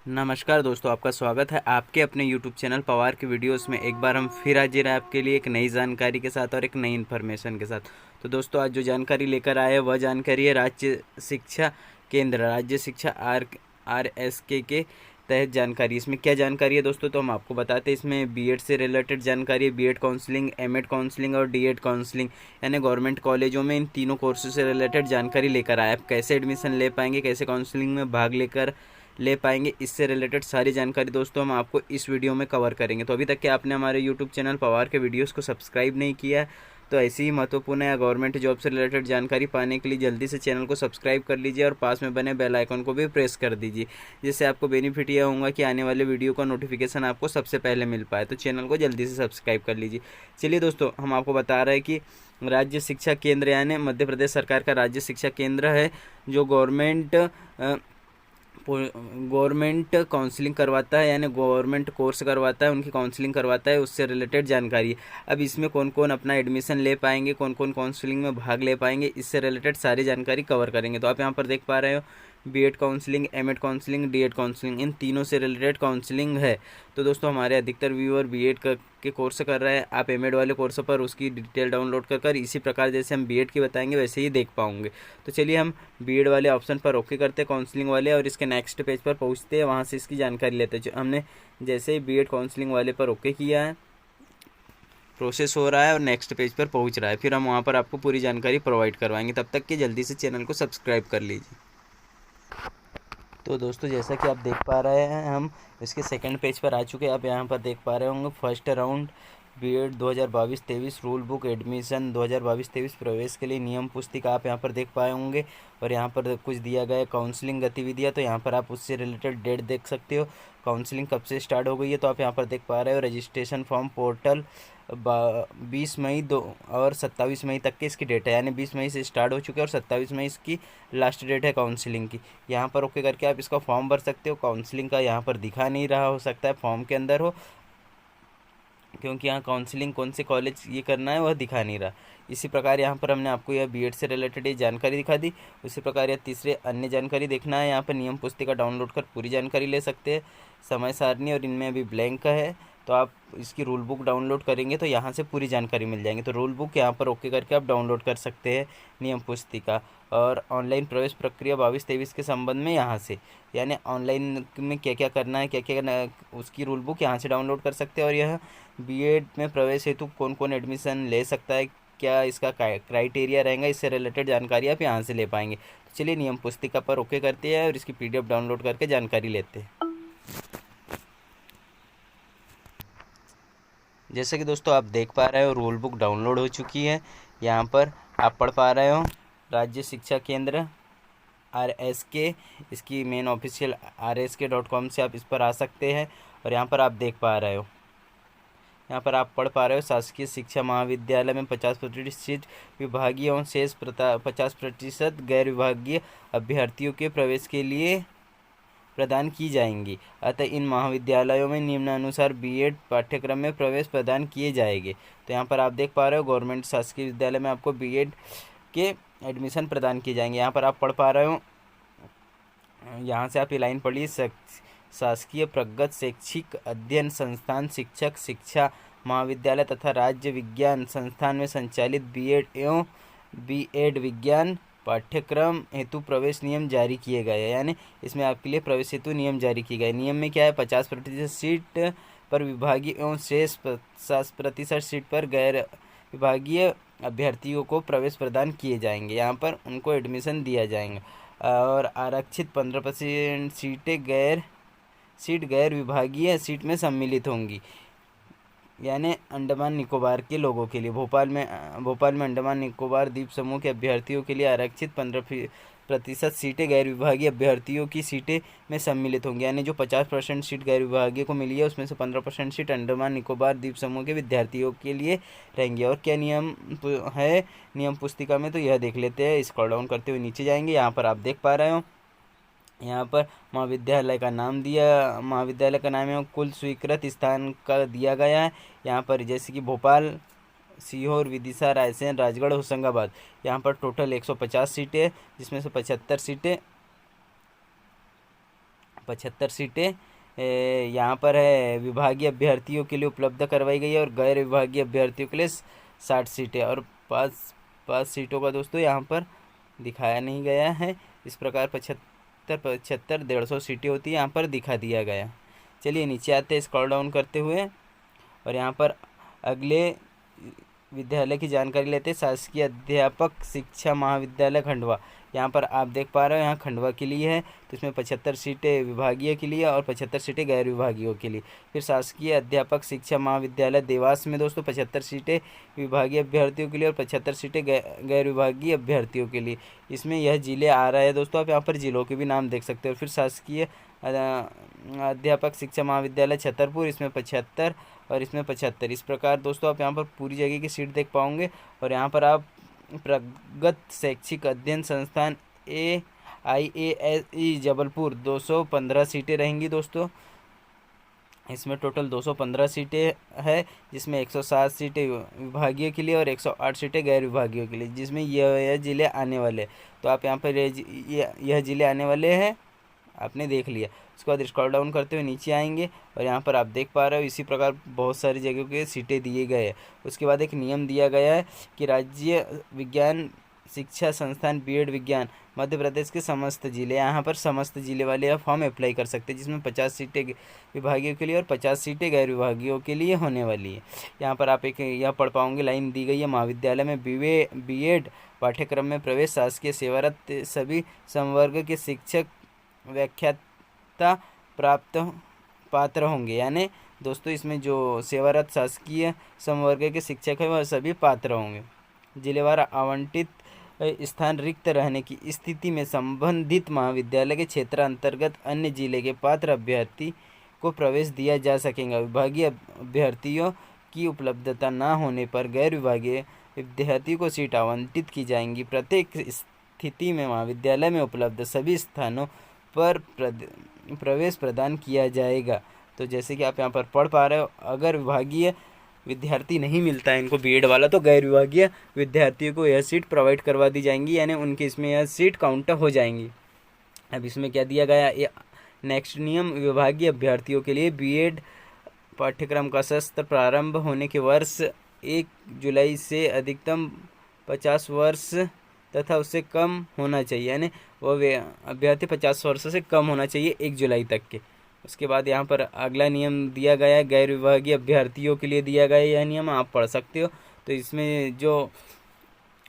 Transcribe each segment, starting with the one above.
नमस्कार दोस्तों, आपका स्वागत है आपके अपने YouTube चैनल पवार की वीडियोस में। एक बार हम फिर हाजिर हैं आपके लिए एक नई जानकारी के साथ और एक नई इन्फॉर्मेशन के साथ। तो दोस्तों, आज जो जानकारी लेकर आए हैं वह जानकारी है राज्य शिक्षा केंद्र, राज्य शिक्षा RSK के तहत जानकारी। इसमें क्या जानकारी है दोस्तों, तो हम आपको बताते हैं। इसमें बीएड से रिलेटेड जानकारी है, बीएड काउंसलिंग, एमएड काउंसलिंग और डीएड काउंसलिंग, यानी गवर्नमेंट कॉलेजों में इन तीनों कोर्सों से रिलेटेड जानकारी लेकर आए। आप कैसे एडमिशन ले पाएंगे, कैसे काउंसलिंग में भाग ले पाएंगे, इससे रिलेटेड सारी जानकारी दोस्तों हम आपको इस वीडियो में कवर करेंगे। तो अभी तक कि आपने हमारे यूट्यूब चैनल पवार के वीडियोस को सब्सक्राइब नहीं किया है तो ऐसी ही महत्वपूर्ण या गवर्नमेंट जॉब से रिलेटेड जानकारी पाने के लिए जल्दी से चैनल को सब्सक्राइब कर लीजिए और पास में बने बेल आइकन को भी प्रेस कर दीजिए, जिससे आपको बेनिफिट यह होगा कि आने वाले वीडियो का नोटिफिकेशन आपको सबसे पहले मिल पाए। तो चैनल को जल्दी से सब्सक्राइब कर लीजिए। चलिए दोस्तों, हम आपको बता रहे हैं कि राज्य शिक्षा केंद्र यानी मध्य प्रदेश सरकार का राज्य शिक्षा केंद्र है जो गवर्नमेंट काउंसलिंग करवाता है, यानी गवर्नमेंट कोर्स करवाता है, उनकी काउंसलिंग करवाता है, उससे रिलेटेड जानकारी। अब इसमें कौन कौन अपना एडमिशन ले पाएंगे, कौन कौन काउंसलिंग में भाग ले पाएंगे, इससे रिलेटेड सारी जानकारी कवर करेंगे। तो आप यहाँ पर देख पा रहे हो B Ed counselling, M Ed counselling, D Ed counselling, इन तीनों से रिलेटेड काउंसलिंग है। तो दोस्तों, हमारे अधिकतर व्यूअर बीएड के कोर्स कर रहे हैं। आप एमएड वाले कोर्स पर उसकी डिटेल डाउनलोड कर इसी प्रकार जैसे हम बीएड की बताएंगे वैसे ही देख पाओगे। तो चलिए हम बीएड वाले ऑप्शन पर ओके करते हैं, काउंसलिंग वाले, और इसके नेक्स्ट पेज पर पहुंचते हैं, वहां से इसकी जानकारी लेते हैं। हमने जैसे ही बीएड काउंसलिंग वाले पर ओके किया है, प्रोसेस हो रहा है और नेक्स्ट पेज पर पहुंच रहा है, फिर हम वहां पर आपको पूरी जानकारी प्रोवाइड करवाएंगे। तब तक कि जल्दी से चैनल को सब्सक्राइब कर लीजिए। तो दोस्तों, जैसा कि आप देख पा रहे हैं, हम इसके सेकंड पेज पर आ चुके हैं। आप यहाँ पर देख पा रहे होंगे first round BEd 2022-23 rule book admission 2022-23 प्रवेश के लिए नियम पुस्तिका आप यहाँ पर देख पाए होंगे। और यहाँ पर कुछ दिया गया है काउंसलिंग गतिविधियाँ, तो यहाँ पर आप उससे रिलेटेड डेट देख सकते हो। काउंसलिंग कब से स्टार्ट हो गई है तो आप यहाँ पर देख पा रहे हो। रजिस्ट्रेशन फॉर्म पोर्टल 20 मई और 27 मई तक की इसकी डेट है, यानी 20 मई से स्टार्ट हो चुकी है और 27 मई इसकी लास्ट डेट है काउंसलिंग की। यहाँ पर ओके करके आप इसका फॉर्म भर सकते हो। काउंसलिंग का यहाँ पर दिखा नहीं रहा, हो सकता है फॉर्म के अंदर हो, क्योंकि यहाँ काउंसलिंग कौन से कॉलेज ये करना है वह दिखा नहीं रहा। इसी प्रकार यहाँ पर हमने आपको यह बीएड से रिलेटेड ये जानकारी दिखा दी। उसी प्रकार यह तीसरे अन्य जानकारी देखना है, यहाँ पर नियम पुस्तिका डाउनलोड कर पूरी जानकारी ले सकते हैं। समय सारणी और इनमें अभी ब्लैंक है, तो आप इसकी रूल बुक डाउनलोड करेंगे तो यहाँ से पूरी जानकारी मिल जाएंगी। तो रूल बुक यहाँ पर ओके करके आप डाउनलोड कर सकते हैं नियम पुस्तिका। और ऑनलाइन प्रवेश प्रक्रिया 22-23 के संबंध में यहाँ से, यानी ऑनलाइन में क्या क्या करना है, क्या क्या करना है, उसकी रूल बुक यहाँ से डाउनलोड कर सकते हैं। और यह बीएड में प्रवेश हेतु कौन कौन एडमिशन ले सकता है, क्या इसका क्राइटेरिया रहेगा, इससे रिलेटेड जानकारी आप यहाँ से ले पाएंगे। तो चलिए नियम पुस्तिका पर ओके करते हैं और इसकी पीडीएफ डाउनलोड करके जानकारी लेते हैं। जैसे कि दोस्तों आप देख पा रहे हो, रूल बुक डाउनलोड हो चुकी है। यहाँ पर आप पढ़ पा रहे हो राज्य शिक्षा केंद्र RSK, इसकी मेन ऑफिशियल rsk.com से आप इस पर आ सकते हैं। और यहाँ पर आप देख पा रहे हो, यहाँ पर आप पढ़ पा रहे हो शासकीय शिक्षा महाविद्यालय में 50% सीट विभागीय और शेष 50% गैर विभागीय अभ्यर्थियों के प्रवेश के लिए प्रदान की जाएंगी। अतः इन महाविद्यालयों में निम्नानुसार बीएड पाठ्यक्रम में प्रवेश प्रदान किए जाएंगे। तो यहाँ पर आप देख पा रहे हो गवर्नमेंट शासकीय विद्यालय में आपको बीएड के एडमिशन प्रदान किए जाएंगे। यहाँ पर आप पढ़ पा रहे हो, यहाँ से आप ये लाइन पढ़िए, शासकीय प्रगत शैक्षिक अध्ययन संस्थान शिक्षक शिक्षा महाविद्यालय तथा राज्य विज्ञान संस्थान में संचालित बीएड एवं बीएड विज्ञान पाठ्यक्रम हेतु प्रवेश नियम जारी किए गए हैं, यानी इसमें आपके लिए प्रवेश हेतु नियम जारी किए गए। नियम में क्या है, 50% सीट पर विभागीय एवं शेष 50% सीट पर गैर विभागीय अभ्यर्थियों को प्रवेश प्रदान किए जाएंगे, यहाँ पर उनको एडमिशन दिया जाएगा। और आरक्षित 15% सीट गैर विभागीय सीट में सम्मिलित होंगी, यानी अंडमान निकोबार के लोगों के लिए। भोपाल में अंडमान निकोबार द्वीप समूह के अभ्यर्थियों के लिए आरक्षित 15% सीटें गैर विभागीय अभ्यर्थियों की सीटें में सम्मिलित होंगी, यानी जो 50% सीट गैर विभागीय को मिली है उसमें से 15% सीट अंडमान निकोबार द्वीप समूह के विद्यार्थियों के लिए रहेंगी। और क्या नियम है नियम पुस्तिका में, तो यह देख लेते हैं। स्क्रॉल डाउन करते हुए नीचे जाएंगे, यहाँ पर आप देख पा रहे हो, यहाँ पर महाविद्यालय का नाम दिया, महाविद्यालय का नाम है, कुल स्वीकृत स्थान का दिया गया है। यहाँ पर जैसे कि भोपाल, सीहोर, विदिशा, रायसेन, राजगढ़, होशंगाबाद, यहाँ पर टोटल 150 सीटें, जिसमें से 75 सीटें 75 सीटें यहाँ पर है विभागीय अभ्यर्थियों के लिए उपलब्ध करवाई गई है, और गैर विभागीय अभ्यर्थियों के लिए 60 सीटें, और पाँच सीटों का दोस्तों यहाँ पर दिखाया नहीं गया है। इस प्रकार 75 150 सीटें होती है, यहाँ पर दिखा दिया गया। चलिए नीचे आते हैं स्क्रॉल डाउन करते हुए, और यहाँ पर अगले विद्यालय की जानकारी लेते हैं। शासकीय अध्यापक शिक्षा महाविद्यालय खंडवा, यहाँ पर आप देख पा रहे हो, यहाँ खंडवा के लिए है, तो इसमें 75 सीटें विभागीय के लिए और 75 सीटें गैर विभागीय के लिए। फिर शासकीय अध्यापक शिक्षा महाविद्यालय देवास में दोस्तों 75 सीटें विभागीय अभ्यर्थियों के लिए और 75 सीटें गैर विभागीय अभ्यर्थियों के लिए। इसमें यह जिले आ रहा है दोस्तों, आप यहाँ पर जिलों के भी नाम देख सकते हो। फिर शासकीय अध्यापक शिक्षा महाविद्यालय छतरपुर, इसमें 75 और इसमें 75। इस प्रकार दोस्तों आप यहाँ पर पूरी जगह की सीट देख पाओगे। और यहाँ पर आप प्रगत शैक्षिक अध्ययन संस्थान AIASE जबलपुर 215 सीटें रहेंगी दोस्तों। इसमें टोटल 215 सीटें है, जिसमें 107 सीटें विभागीय के लिए और 108 सीटें गैर विभागीय के लिए, जिसमें यह जिले आने वाले। तो आप यहाँ पर यह जिले आने वाले हैं, आपने देख लिया। उसके बाद स्क्रॉल डाउन करते हुए नीचे आएंगे, और यहाँ पर आप देख पा रहे हो इसी प्रकार बहुत सारी जगहों के सीटें दिए गए हैं। उसके बाद एक नियम दिया गया है कि राज्य विज्ञान शिक्षा संस्थान बीएड विज्ञान मध्य प्रदेश के समस्त जिले, यहाँ पर समस्त जिले वाले आप फॉर्म अप्लाई कर सकते हैं, जिसमें 50 सीटें विभागीय के लिए और 50 सीटें गैर विभागीय के लिए होने वाली है। यहाँ पर आप एक यह पढ़ पाओगे, लाइन दी गई है, महाविद्यालय में बीएड पाठ्यक्रम में प्रवेश शासकीय सेवारत सभी संवर्ग के शिक्षक व्याख्याता प्राप्त पात्र होंगे। यानी दोस्तों इसमें जो सेवारत शासकीय संवर्ग के शिक्षक हैं वह सभी पात्र होंगे। जिलेवार आवंटित स्थान रिक्त रहने की स्थिति में संबंधित महाविद्यालय के क्षेत्र अंतर्गत अन्य जिले के पात्र अभ्यर्थी को प्रवेश दिया जा सकेगा। विभागीय अभ्यर्थियों की उपलब्धता न होने पर गैर विभागीय विद्यार्थियों को सीट आवंटित की जाएंगी। प्रत्येक स्थिति में महाविद्यालय में उपलब्ध सभी स्थानों पर प्रवेश प्रदान किया जाएगा। तो जैसे कि आप यहाँ पर पढ़ पा रहे हो, अगर विभागीय विद्यार्थी नहीं मिलता है इनको बीएड वाला, तो गैर विभागीय विद्यार्थियों को यह सीट प्रोवाइड करवा दी जाएंगी, यानी उनके इसमें यह सीट काउंट हो जाएंगी। अब इसमें क्या दिया गया, ये नेक्स्ट नियम, विभागीय अभ्यर्थियों के लिए बीएड पाठ्यक्रम का सत्र प्रारंभ होने के वर्ष 1 जुलाई से अधिकतम 50 वर्ष तथा उससे कम होना चाहिए, यानी वह अभ्यर्थी 50 वर्ष से कम होना चाहिए 1 जुलाई तक के। उसके बाद यहाँ पर अगला नियम दिया गया है, गैर विभागीय अभ्यर्थियों के लिए दिया गया है यह नियम, आप पढ़ सकते हो। तो इसमें जो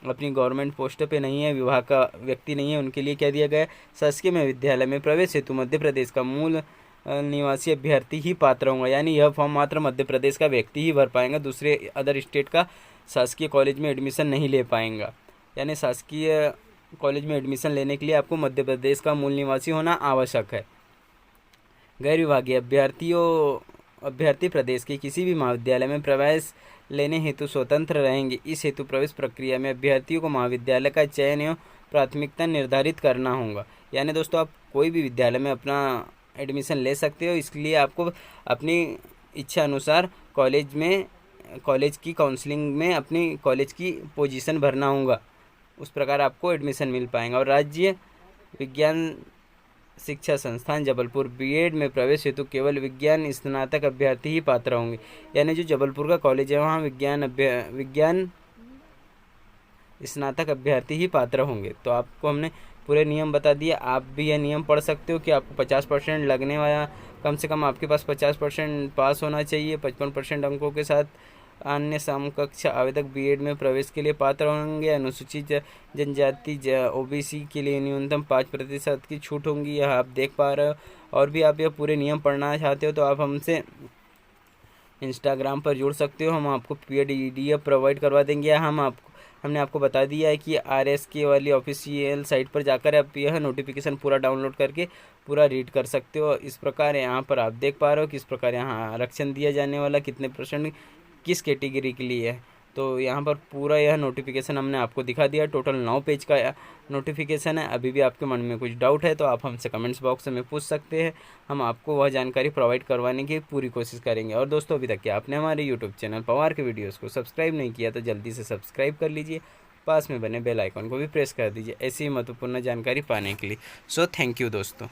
अपनी गवर्नमेंट पोस्ट पे नहीं है, विभाग का व्यक्ति नहीं है, उनके लिए क्या दिया गया है, शासकीय विद्यालय में प्रवेश हेतु मध्य प्रदेश का मूल निवासी अभ्यर्थी ही पात्र होगा। यानी यह फॉर्म मात्र मध्य प्रदेश का व्यक्ति ही भर पाएंगा, दूसरे अदर स्टेट का शासकीय कॉलेज में एडमिशन नहीं ले पाएंगा। यानी शासकीय कॉलेज में एडमिशन लेने के लिए आपको मध्य प्रदेश का मूल निवासी होना आवश्यक है। गैर विभागीय अभ्यर्थी प्रदेश के किसी भी महाविद्यालय में प्रवेश लेने हेतु स्वतंत्र रहेंगे। इस हेतु प्रवेश प्रक्रिया में अभ्यर्थियों को महाविद्यालय का चयन एवं प्राथमिकता निर्धारित करना होगा। यानी दोस्तों आप कोई भी विद्यालय में अपना एडमिशन ले सकते हो, इसलिए आपको अपनी इच्छा अनुसार कॉलेज की काउंसलिंग में अपनी कॉलेज की पोजीशन भरना होगा, उस प्रकार आपको एडमिशन मिल पाएगा। और राज्य विज्ञान शिक्षा संस्थान जबलपुर बीएड में प्रवेश हेतु केवल विज्ञान स्नातक अभ्यर्थी ही पात्र होंगे। यानी जो जबलपुर का कॉलेज है वहाँ विज्ञान स्नातक अभ्यर्थी ही पात्र होंगे। तो आपको हमने पूरे नियम बता दिए, आप भी यह नियम पढ़ सकते हो कि आपको 50% लगने वाला, कम से कम आपके पास 50% पास होना चाहिए, 55% अंकों के साथ अन्य समकक्ष आवेदक बीएड में प्रवेश के लिए पात्र होंगे। अनुसूचित जनजाति ओबीसी के लिए न्यूनतम 5% की छूट होंगी, यह आप देख पा रहे हो। और भी आप यह पूरे नियम पढ़ना चाहते हो तो आप हमसे इंस्टाग्राम पर जुड़ सकते हो, हम आपको PDF प्रोवाइड करवा देंगे। हमने आपको बता दिया है कि RSK वाली ऑफिशियल साइट पर जाकर आप यह नोटिफिकेशन पूरा डाउनलोड करके पूरा रीड कर सकते हो। इस प्रकार यहाँ पर आप देख पा रहे हो किस प्रकार यहाँ आरक्षण दिया जाने वाला, कितने % किस कैटेगरी के लिए है। तो यहाँ पर पूरा यह नोटिफिकेशन हमने आपको दिखा दिया। टोटल 9 पेज का नोटिफिकेशन है। अभी भी आपके मन में कुछ डाउट है तो आप हमसे कमेंट्स बॉक्स में पूछ सकते हैं, हम आपको वह जानकारी प्रोवाइड करवाने की पूरी कोशिश करेंगे। और दोस्तों अभी तक क्या आपने हमारे यूट्यूब चैनल पवार के वीडियोस को सब्सक्राइब नहीं किया तो जल्दी से सब्सक्राइब कर लीजिए, पास में बने बेल आइकन को भी प्रेस कर दीजिए ऐसी ही महत्वपूर्ण जानकारी पाने के लिए। सो थैंक यू दोस्तों।